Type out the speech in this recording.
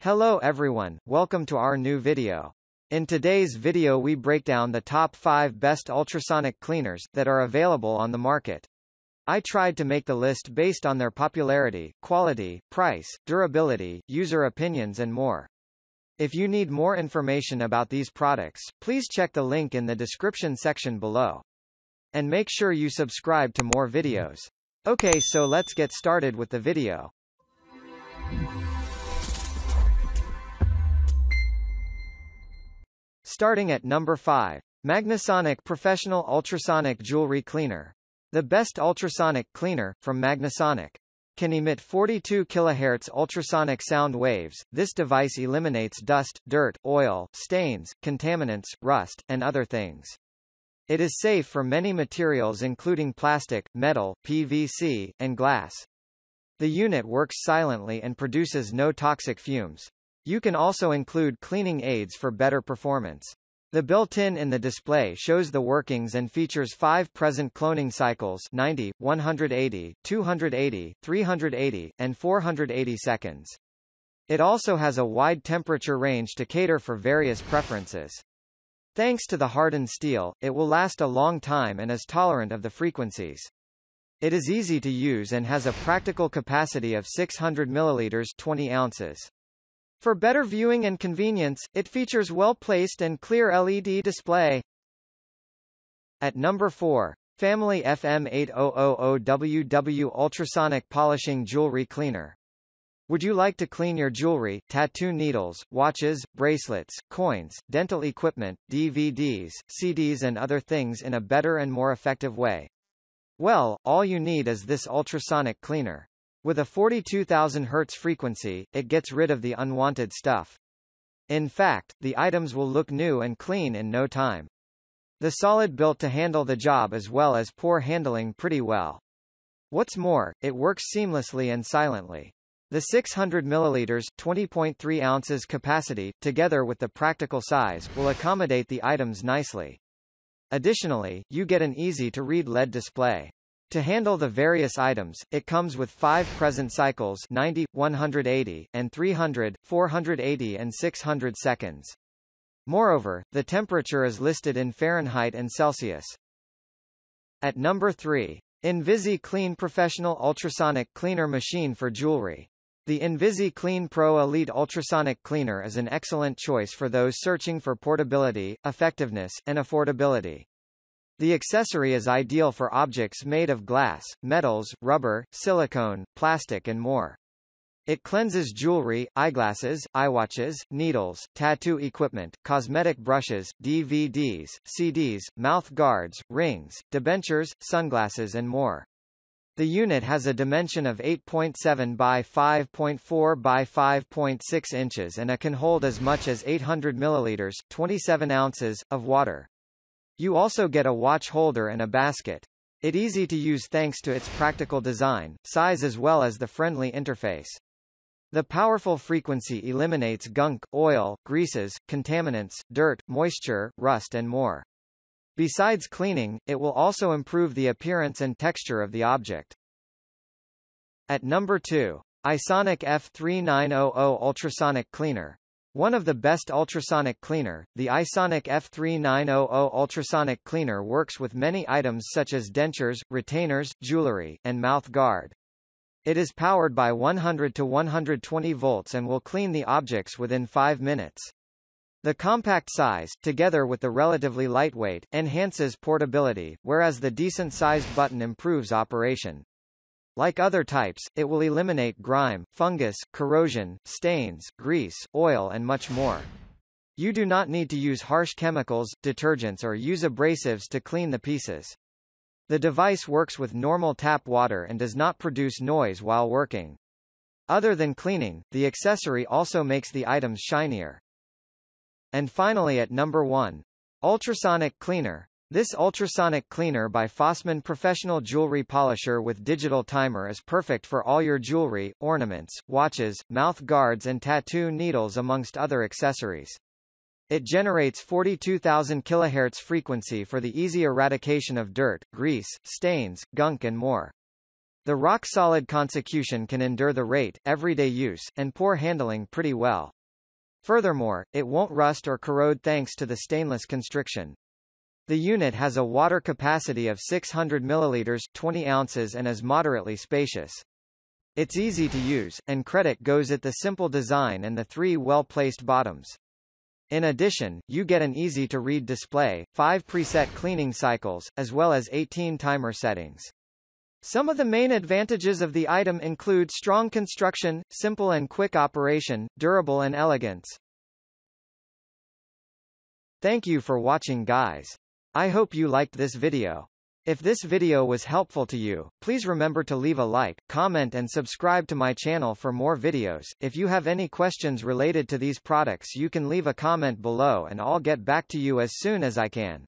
Hello everyone, welcome to our new video. In today's video we break down the top 5 best ultrasonic cleaners that are available on the market. I tried to make the list based on their popularity, quality, price, durability, user opinions and more. If you need more information about these products, please check the link in the description section below. And make sure you subscribe to more videos. Okay, so let's get started with the video. Starting at number 5. Magnasonic Professional Ultrasonic Jewelry Cleaner. The best ultrasonic cleaner, from Magnasonic. Can emit 42 kHz ultrasonic sound waves. This device eliminates dust, dirt, oil, stains, contaminants, rust, and other things. It is safe for many materials including plastic, metal, PVC, and glass. The unit works silently and produces no toxic fumes. You can also include cleaning aids for better performance. The built-in in the display shows the workings and features 5 present cloning cycles 90, 180, 280, 380, and 480 seconds. It also has a wide temperature range to cater for various preferences. Thanks to the hardened steel, it will last a long time and is tolerant of the frequencies. It is easy to use and has a practical capacity of 600 ml 20 ounces. For better viewing and convenience, it features well-placed and clear LED display. At number 4. Famili FM8000WW Ultrasonic Polishing Jewelry Cleaner. Would you like to clean your jewelry, tattoo needles, watches, bracelets, coins, dental equipment, DVDs, CDs and other things in a better and more effective way? Well, all you need is this ultrasonic cleaner. With a 42,000 Hz frequency, it gets rid of the unwanted stuff. In fact, the items will look new and clean in no time. The solid built to handle the job as well as poor handling pretty well. What's more, it works seamlessly and silently. The 600 ml 20.3 ounces capacity, together with the practical size, will accommodate the items nicely. Additionally, you get an easy-to-read LED display. To handle the various items, it comes with 5 present cycles 90, 180, and 300, 480 and 600 seconds. Moreover, the temperature is listed in Fahrenheit and Celsius. At number 3. InvisiClean Professional Ultrasonic Cleaner Machine for Jewelry. The InvisiClean Pro Elite Ultrasonic Cleaner is an excellent choice for those searching for portability, effectiveness, and affordability. The accessory is ideal for objects made of glass, metals, rubber, silicone, plastic and more. It cleanses jewelry, eyeglasses, eyewatches, needles, tattoo equipment, cosmetic brushes, DVDs, CDs, mouth guards, rings, dentures, sunglasses and more. The unit has a dimension of 8.7 by 5.4 by 5.6 inches and it can hold as much as 800 ml 27 ounces, of water. You also get a watch holder and a basket. It's easy to use thanks to its practical design, size as well as the friendly interface. The powerful frequency eliminates gunk, oil, greases, contaminants, dirt, moisture, rust and more. Besides cleaning, it will also improve the appearance and texture of the object. At number 2. ISonic F3900 Ultrasonic Cleaner. One of the best ultrasonic cleaner, the ISonic F3900 Ultrasonic Cleaner works with many items such as dentures, retainers, jewelry, and mouth guard. It is powered by 100 to 120 volts and will clean the objects within 5 minutes. The compact size, together with the relatively lightweight, enhances portability, whereas the decent-sized button improves operation. Like other types, it will eliminate grime, fungus, corrosion, stains, grease, oil and much more. You do not need to use harsh chemicals, detergents or use abrasives to clean the pieces. The device works with normal tap water and does not produce noise while working. Other than cleaning, the accessory also makes the items shinier. And finally at number 1. Ultrasonic Cleaner. This ultrasonic cleaner by Fosmon Professional Jewelry Polisher with digital timer is perfect for all your jewelry, ornaments, watches, mouth guards and tattoo needles amongst other accessories. It generates 42,000 kHz frequency for the easy eradication of dirt, grease, stains, gunk and more. The rock-solid consecution can endure the rate, everyday use, and poor handling pretty well. Furthermore, it won't rust or corrode thanks to the stainless constriction. The unit has a water capacity of 600 milliliters 20 ounces and is moderately spacious. It's easy to use, and credit goes at the simple design and the 3 well-placed bottoms. In addition, you get an easy-to-read display, 5 preset cleaning cycles, as well as 18 timer settings. Some of the main advantages of the item include strong construction, simple and quick operation, durable and elegance. Thank you for watching, guys. I hope you liked this video. If this video was helpful to you, please remember to leave a like, comment and subscribe to my channel for more videos. If you have any questions related to these products, you can leave a comment below and I'll get back to you as soon as I can.